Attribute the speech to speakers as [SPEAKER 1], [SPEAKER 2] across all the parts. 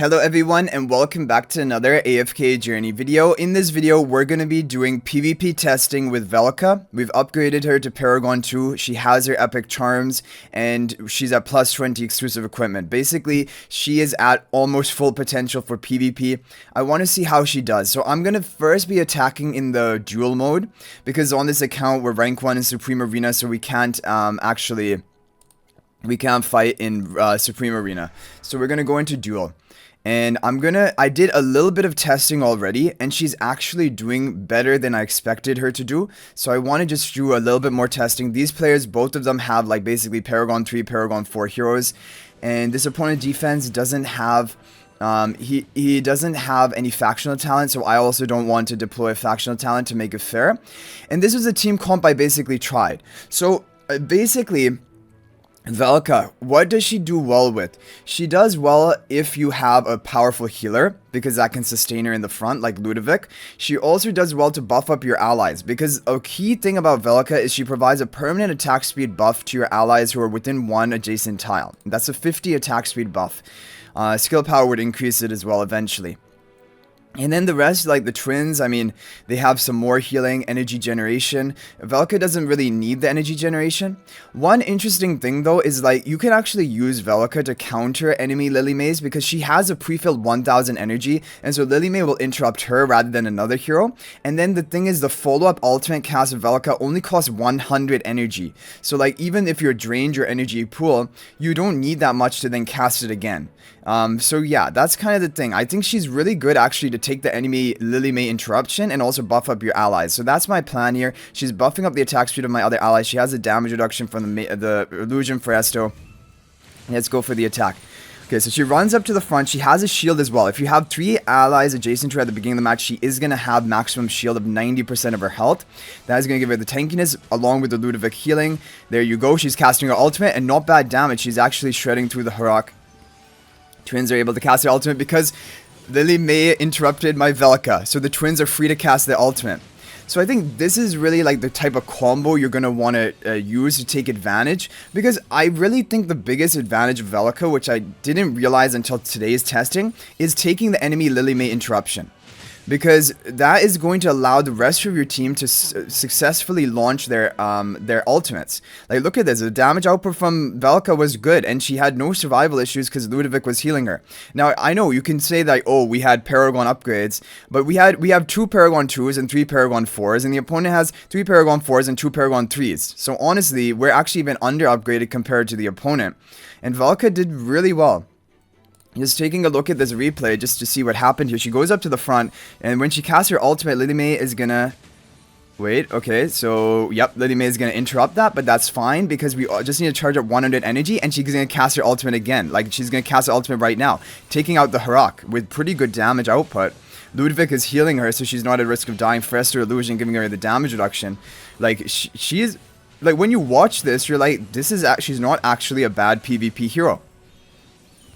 [SPEAKER 1] Hello everyone and welcome back to another AFK journey video. In this video we're going to be doing PvP testing with Valka. We've upgraded her to Paragon 2, she has her epic charms and she's at plus 20 exclusive equipment. Basically she is at almost full potential for PvP. I want to see how she does. So I'm going to first be attacking in the duel mode because on this account we're rank 1 in Supreme Arena, so we can't we can't fight in Supreme Arena. So we're going to go into duel. And I did a little bit of testing already, and she's actually doing better than I expected her to do. So I want to just do a little bit more testing. These players, both of them have like basically Paragon 3, Paragon 4 heroes. And this opponent defense doesn't have, he doesn't have any factional talent. So I also don't want to deploy factional talent to make it fair. And this was a team comp I basically tried. So basically, Valka, what does she do well with? She does well if you have a powerful healer, because that can sustain her in the front, like Ludovic. She also does well to buff up your allies, because a key thing about Valka is she provides a permanent attack speed buff to your allies who are within one adjacent tile. That's a 50 attack speed buff. Skill power would increase it as well eventually. And then the rest, like the twins, I mean, they have some more healing, energy generation. Valka doesn't really need the energy generation. One interesting thing though is like you can actually use Valka to counter enemy Lily Mays because she has a pre-filled 1000 energy, and so Lily May will interrupt her rather than another hero. And then the thing is, the follow-up ultimate cast of Valka only costs 100 energy. So like even if you're drained your energy pool, you don't need that much to then cast it again. So yeah, that's kind of the thing. I think she's really good actually to take the enemy Lily May interruption and also buff up your allies. So that's my plan here. She's buffing up the attack speed of my other allies. She has a damage reduction from the illusion for Esto. Let's go for the attack. Okay, so she runs up to the front. She has a shield as well. If you have 3 allies adjacent to her at the beginning of the match, she is going to have maximum shield of 90% of her health. That is going to give her the tankiness along with the Ludovic healing. There you go. She's casting her ultimate and not bad damage. She's actually shredding through the Harak. Twins are able to cast their ultimate because Lily May interrupted my Valka, so the twins are free to cast their ultimate. So I think this is really like the type of combo you're going to want to use to take advantage, because I really think the biggest advantage of Valka, which I didn't realize until today's testing, is taking the enemy Lily May interruption. Because that is going to allow the rest of your team to successfully launch their ultimates. Like, look at this. The damage output from Valka was good, and she had no survival issues because Ludovic was healing her. Now, I know you can say that, oh, we had Paragon upgrades, but we have 2 Paragon 2s and 3 Paragon 4s, and the opponent has 3 Paragon 4s and 2 Paragon 3s. So honestly, we're actually even under upgraded compared to the opponent. And Valka did really well. Just taking a look at this replay just to see what happened here. She goes up to the front, and when she casts her ultimate, Lily May is gonna... Wait, okay, so, yep, Lily May is gonna interrupt that, but that's fine, because we just need to charge up 100 energy, and she's gonna cast her ultimate again. Like, she's gonna cast her ultimate right now, taking out the Harak with pretty good damage output. Ludovic is healing her, so she's not at risk of dying. First, her illusion giving her the damage reduction. Like, she's... Like, when you watch this, you're like, this is she's not actually a bad PvP hero.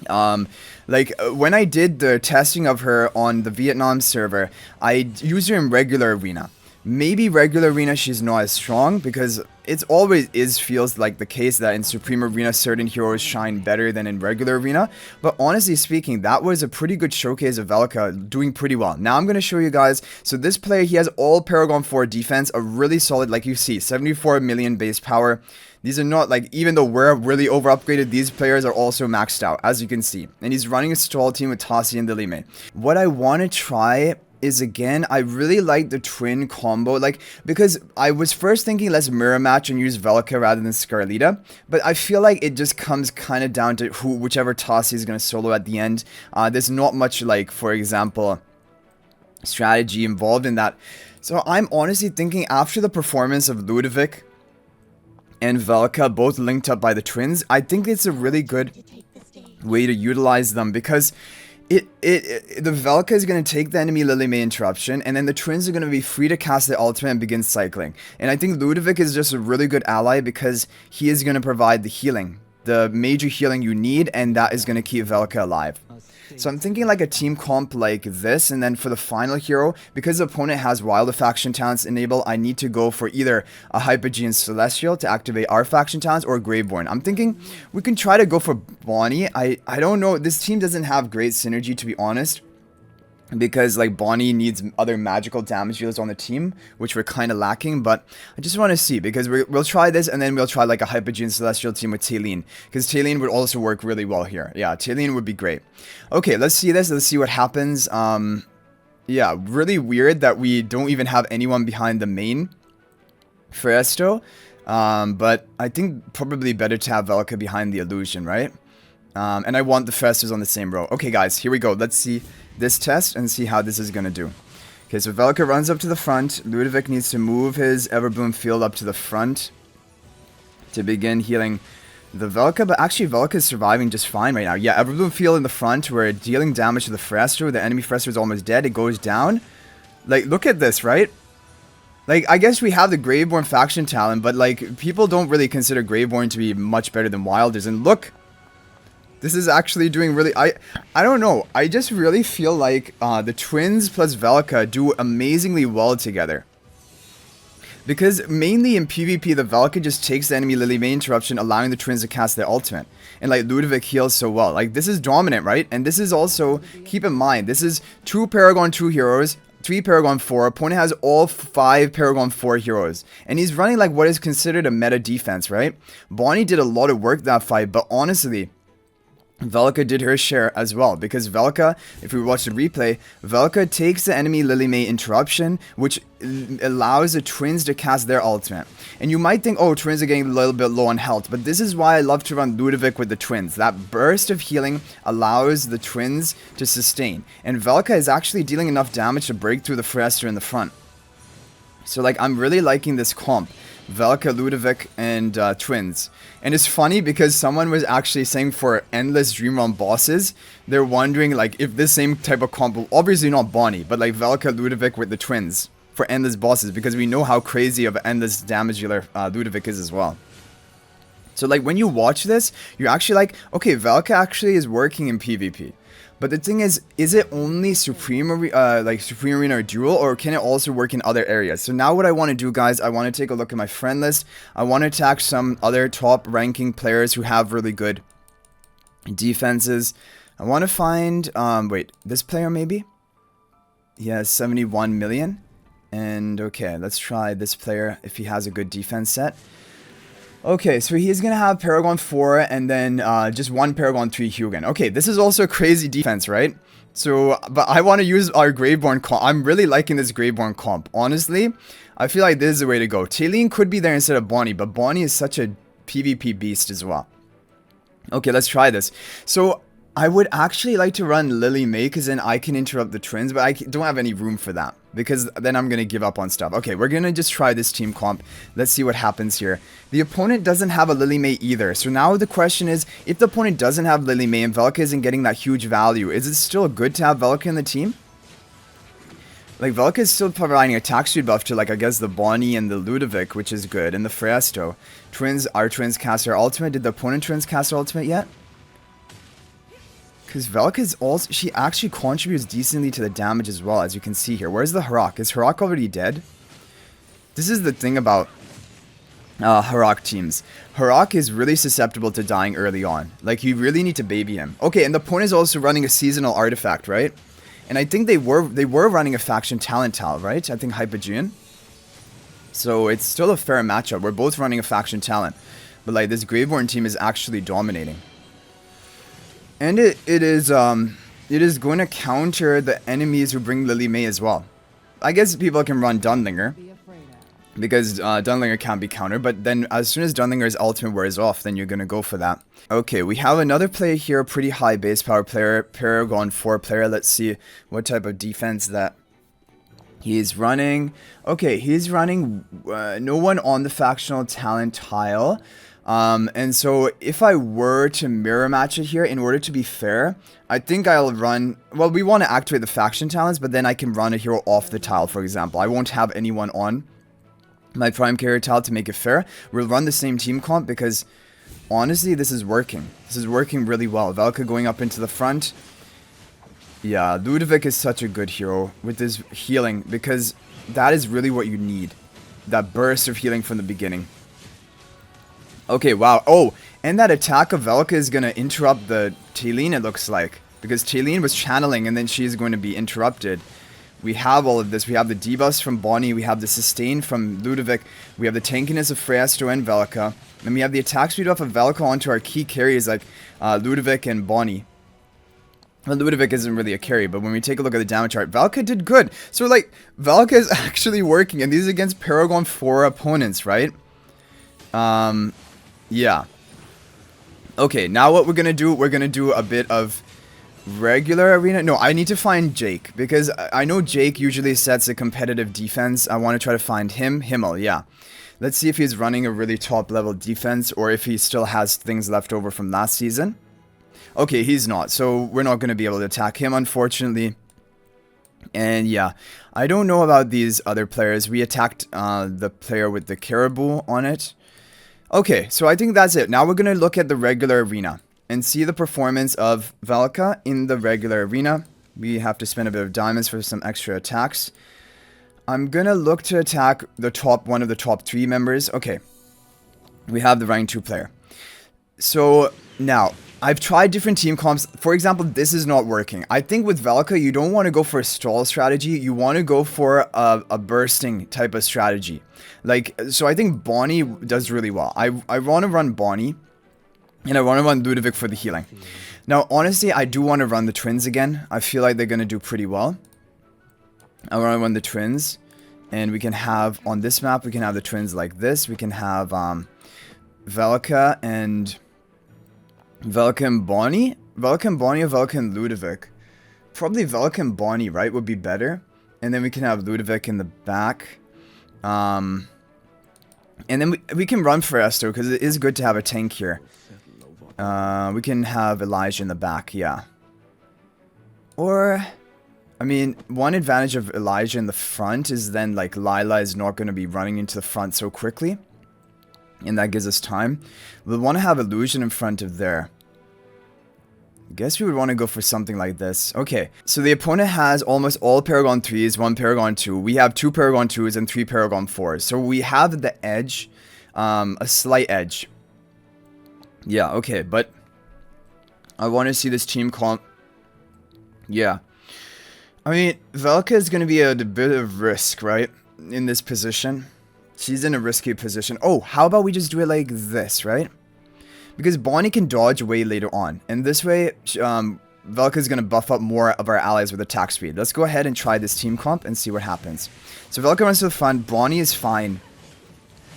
[SPEAKER 1] When I did the testing of her on the Vietnam server, I used her in regular arena. Maybe regular arena she's not as strong, because it always feels like the case that in Supreme Arena certain heroes shine better than in regular arena. But honestly speaking, that was a pretty good showcase of Valka doing pretty well. Now I'm going to show you guys. So this player, he has all Paragon 4 defense, a really solid, like you see, 74 million base power. These are not, like, even though we're really over upgraded, these players are also maxed out, as you can see. And he's running a stall team with Tassi and Lily May. What I want to try is, again, I really like the twin combo, like, because I was first thinking let's mirror match and use Valka rather than Scarlita, but I feel like it just comes kind of down to whichever Tassi is going to solo at the end. There's not much, like, for example, strategy involved in that. So I'm honestly thinking, after the performance of Ludovic and Valka, both linked up by the twins, I think it's a really good way to utilize them, because the Valka is going to take the enemy Lily May interruption, and then the twins are going to be free to cast their ultimate and begin cycling. And I think Ludovic is just a really good ally because he is going to provide the healing. the major healing you need, and that is going to keep Valka alive. So I'm thinking like a team comp like this, and then for the final hero, because the opponent has Wilder faction talents enabled, I need to go for either a Hypogean Celestial to activate our faction talents or Graveborn. I'm thinking we can try to go for Bonnie. I don't know, this team doesn't have great synergy, to be honest, because like Bonnie needs other magical damage dealers on the team, which we're kind of lacking. But I just want to see, because we'll try this, and then we'll try like a Hypogean Celestial team with Taylene, because Taylene would also work really well here. Yeah, Taylene would be great. Okay, let's see this. Let's see what happens. Yeah, really weird that we don't even have anyone behind the main Feresto. But I think probably better to have Valka behind the illusion, right? And I want the Ferestos on the same row. Okay, guys, here we go. Let's see this test and see how this is going to do. Okay, so Valka runs up to the front. Ludovic needs to move his Everbloom field up to the front to begin healing the Valka, but actually Valka is surviving just fine right now. Yeah, Everbloom field in the front. We're dealing damage to the Feresto. The enemy Feresto is almost dead. It goes down. Like, look at this, right? Like, I guess we have the Graveborn faction talent, but like, people don't really consider Graveborn to be much better than Wilders. And look, this is actually doing really... I don't know. I just really feel like the twins plus Valka do amazingly well together. Because mainly in PvP, the Valka just takes the enemy Lily May interruption, allowing the twins to cast their ultimate. And like, Ludovic heals so well. Like, this is dominant, right? And this is also... Keep in mind, this is 2 Paragon 2 heroes, 3 Paragon 4. Opponent has all 5 Paragon 4 heroes. And he's running like what is considered a meta defense, right? Bonnie did a lot of work that fight, but honestly... Valka did her share as well, because Valka, if we watch the replay, Valka takes the enemy Lily May interruption, which allows the twins to cast their ultimate. And you might think, oh, twins are getting a little bit low on health, but this is why I love to run Ludovic with the twins. That burst of healing allows the twins to sustain, and Valka is actually dealing enough damage to break through the Feresto in the front. So like, I'm really liking this comp. Valka, Ludovic, and twins. And it's funny because someone was actually saying for endless dream run bosses, they're wondering like if this same type of combo, obviously not Bonnie, but like Valka, Ludovic with the twins for endless bosses, because we know how crazy of an endless damage dealer Ludovic is as well. So like, when you watch this, you're actually like, okay, Valka actually is working in PvP. But the thing is it only Supreme Arena or Duel, or can it also work in other areas? So now what I want to do, guys, I want to take a look at my friend list. I want to attack some other top ranking players who have really good defenses. I want to find, wait, this player maybe? He has 71 million. And okay, let's try this player if he has a good defense set. Okay, so he's going to have Paragon 4 and then just 1 Paragon 3 Hugin. Okay, this is also a crazy defense, right? So, but I want to use our Graveborn comp. I'm really liking this Graveborn comp. Honestly, I feel like this is the way to go. Taylene could be there instead of Bonnie, but Bonnie is such a PvP beast as well. Okay, let's try this. So, I would actually like to run Lily May, because then I can interrupt the twins, but I don't have any room for that, because then I'm going to give up on stuff. Okay, we're going to just try this team comp. Let's see what happens here. The opponent doesn't have a Lily May either, so now the question is, if the opponent doesn't have Lily May and Valka isn't getting that huge value, is it still good to have Valka in the team? Like, Valka is still providing attack speed buff to, like, I guess the Bonnie and the Ludovic, which is good, and the Feresto. Our twins cast their ultimate. Did the opponent twins cast their ultimate yet? Because Valka is also, she actually contributes decently to the damage as well, as you can see here. Where's the Harak? Is Harak already dead? This is the thing about Harak teams. Harak is really susceptible to dying early on. Like, you really need to baby him. Okay, and the opponent is also running a seasonal artifact, right? And I think they were running a faction talent tile, right? I think Hypogean. So it's still a fair matchup. We're both running a faction talent. But like, this Graveborn team is actually dominating. And it is going to counter the enemies who bring Lily May as well. I guess people can run Dunlinger, because Dunlinger can't be countered, but then as soon as Dunlinger's ultimate wears off, then you're going to go for that. Okay, we have another player here, a pretty high base power player, Paragon 4 player. Let's see what type of defense that he's running. Okay, he's running no one on the factional talent tile. And so if I were to mirror match it here, in order to be fair, I think I'll run, well, we want to activate the faction talents, but then I can run a hero off the tile, for example. I won't have anyone on my prime carrier tile to make it fair. We'll run the same team comp, because honestly, this is working. This is working really well. Valka going up into the front. Yeah, Ludovic is such a good hero with his healing, because that is really what you need. That burst of healing from the beginning. Okay, wow. Oh, and that attack of Valka is going to interrupt the Taylene, it looks like. Because Taylene was channeling, and then she's going to be interrupted. We have all of this. We have the debuffs from Bonnie. We have the sustain from Ludovic. We have the tankiness of Freyasto and Valka. And we have the attack speed off of Valka onto our key carries like Ludovic and Bonnie. Well, Ludovic isn't really a carry, but when we take a look at the damage chart, Valka did good. So, like, Valka is actually working, and these are against Paragon 4 opponents, right? Yeah. Okay, now what we're gonna do a bit of regular arena. No, I need to find Jake, because I know Jake usually sets a competitive defense. I want to try to find him. Himmel, yeah. Let's see if he's running a really top level defense, or if he still has things left over from last season. Okay, he's not, so we're not going to be able to attack him, unfortunately. And yeah, I don't know about these other players. We attacked the player with the caribou on it. Okay, so I think that's it. Now we're going to look at the regular arena and see the performance of Valka in the regular arena. We have to spend a bit of diamonds for some extra attacks. I'm going to look to attack the one of the top 3 members. Okay, we have the rank 2 player. So now, I've tried different team comps. For example, this is not working. I think with Valka, you don't want to go for a stall strategy. You want to go for a bursting type of strategy. Like, so I think Bonnie does really well. I want to run Bonnie, and I want to run Ludovic for the healing. Now, honestly, I do want to run the twins again. I feel like they're going to do pretty well. I want to run the twins, and we can have, on this map, we can have the twins like this. We can have Valka and Bonnie? Valka and Bonnie or Valka and Ludovic? Probably Valka and Bonnie, right, would be better. And then we can have Ludovic in the back. And then we can run Freyasto, because it is good to have a tank here. We can have Elijah in the back, yeah. Or, I mean, one advantage of Elijah in the front is then, like, Lila is not going to be running into the front so quickly. And that gives us time. We'll want to have Illusion in front of there. I guess we would want to go for something like this. Okay, so the opponent has almost all Paragon 3s, 1 Paragon 2. We have 2 Paragon 2s and 3 Paragon 4s. So we have the edge, a slight edge. Yeah, okay, but I want to see this team comp. Yeah. I mean, Valka is going to be a bit of risk, right? In this position. She's in a risky position. Oh, how about we just do it like this, right? Because Bonnie can dodge away later on. And this way, Valka is going to buff up more of our allies with attack speed. Let's go ahead and try this team comp and see what happens. So Valka runs to the front. Bonnie is fine.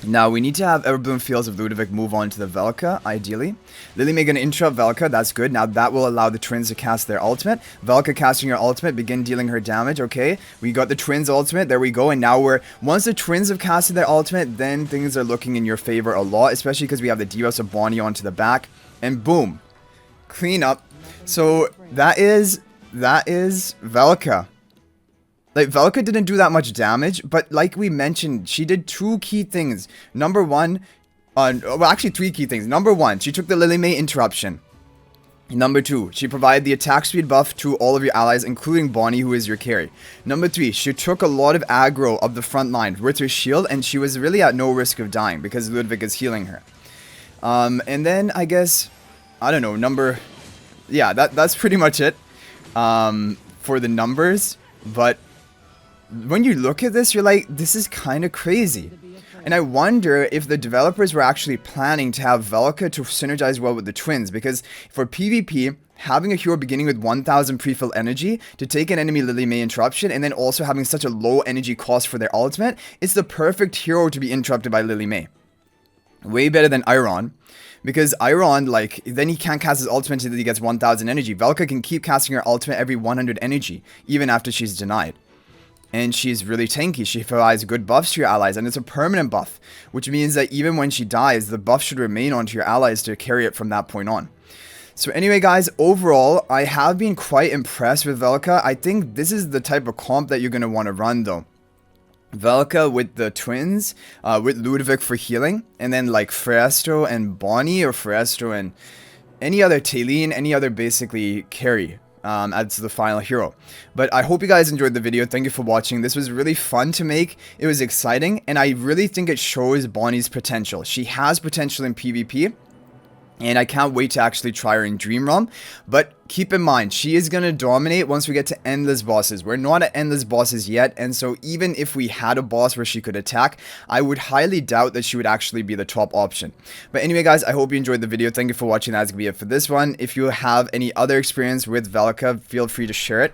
[SPEAKER 1] Now, we need to have Everbloom Fields of Ludovic move on to the Valka, ideally. Lily May gonna interrupt Valka, that's good. Now, that will allow the twins to cast their ultimate. Valka casting her ultimate, begin dealing her damage, okay. We got the twins' ultimate, there we go. And now once the twins have casted their ultimate, then things are looking in your favor a lot. Especially because we have the debuffs of Bonnie onto the back. And boom. Clean up. So, that is Valka. Like, Valka didn't do that much damage, but like we mentioned, she did 2 key things. Number 1, well, actually 3 key things. Number 1, she took the Lily May interruption. Number 2, she provided the attack speed buff to all of your allies, including Bonnie, who is your carry. Number 3, she took a lot of aggro of the front line with her shield, and she was really at no risk of dying because Ludovic is healing her. And then, I guess, I don't know, yeah, that's pretty much it for the numbers, but when you look at this, you're like, this is kind of crazy. And I wonder if the developers were actually planning to have Valka to synergize well with the twins, because for PvP, having a hero beginning with 1000 pre-filled energy to take an enemy Lily May interruption, and then also having such a low energy cost for their ultimate, it's the perfect hero to be interrupted by Lily May. Way better than Iron. Because Iron, like, then he can't cast his ultimate until he gets 1000 energy. Valka can keep casting her ultimate every 100 energy, even after she's denied. And she's really tanky. She provides good buffs to your allies, and it's a permanent buff, which means that even when she dies, the buff should remain onto your allies to carry it from that point on. So anyway, guys, overall, I have been quite impressed with Valka. I think this is the type of comp that you're going to want to run, though. Valka with the twins, with Ludwig for healing, and then like Freestro and Bonnie, or Freestro and any other Taylene, any other basically carry as the final hero. But I hope you guys enjoyed the video. Thank you for watching. This was really fun to make. It was exciting, and I really think it shows Bonnie's potential. She has potential in PvP, and I can't wait to actually try her in Dream Realm. But keep in mind, she is going to dominate once we get to endless bosses. We're not at endless bosses yet, and so even if we had a boss where she could attack, I would highly doubt that she would actually be the top option. But anyway guys, I hope you enjoyed the video. Thank you for watching. That's going to be it for this one. If you have any other experience with Valka, feel free to share it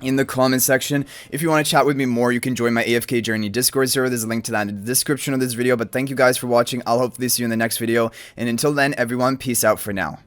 [SPEAKER 1] in the comment section. If you want to chat with me more, you can join my AFK Journey Discord server. There's a link to that in the description of this video. But thank you guys for watching. I'll hopefully see you in the next video. And until then, everyone, peace out for now.